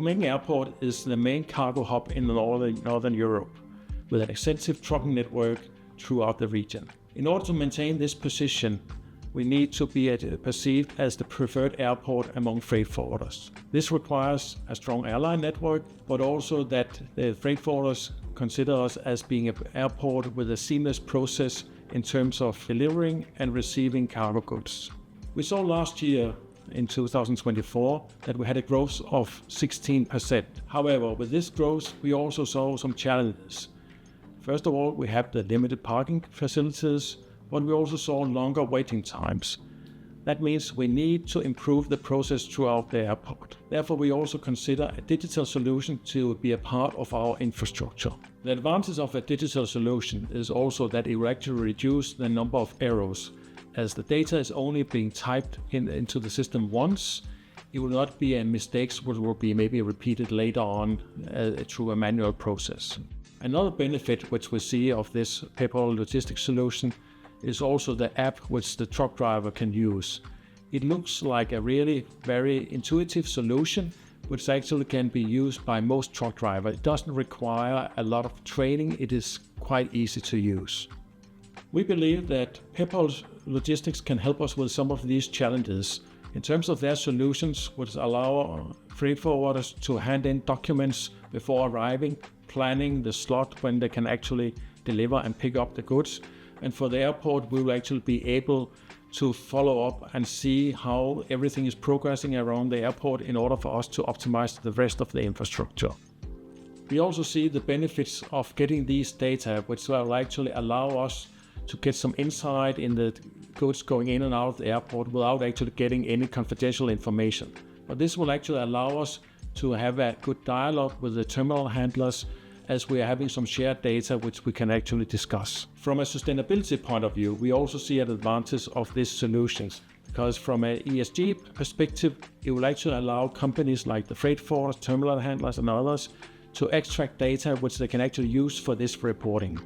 Copenhagen Airport is the main cargo hub in Northern Europe, with an extensive trucking network throughout the region. In order to maintain this position, we need to be perceived as the preferred airport among freight forwarders. This requires a strong airline network, but also that the freight forwarders consider us as being an airport with a seamless process in terms of delivering and receiving cargo goods. We saw last year, in 2024, that we had a growth of 16%. However, with this growth, we also saw some challenges. First of all, we have the limited parking facilities, but we also saw longer waiting times. That means we need to improve the process throughout the airport. Therefore, we also consider a digital solution to be a part of our infrastructure. The advantage of a digital solution is also that it will actually reduce the number of errors. As the data is only being typed into the system once, it will not be a mistakes which will be maybe repeated later on through a manual process. Another benefit which we see of this Peppol Logistics solution is also the app which the truck driver can use. It looks like a really very intuitive solution which actually can be used by most truck drivers. It doesn't require a lot of training, it is quite easy to use. We believe that Peppol Logistics can help us with some of these challenges in terms of their solutions, which allow freight forwarders to hand in documents before arriving, planning the slot when they can actually deliver and pick up the goods. And for the airport, we will actually be able to follow up and see how everything is progressing around the airport in order for us to optimize the rest of the infrastructure. We also see the benefits of getting these data, which will actually allow us to get some insight in the goods going in and out of the airport without actually getting any confidential information. But this will actually allow us to have a good dialogue with the terminal handlers as we are having some shared data which we can actually discuss. From a sustainability point of view, we also see an advantage of these solutions because from an ESG perspective, it will actually allow companies like the freight forwarders, terminal handlers and others to extract data which they can actually use for this reporting.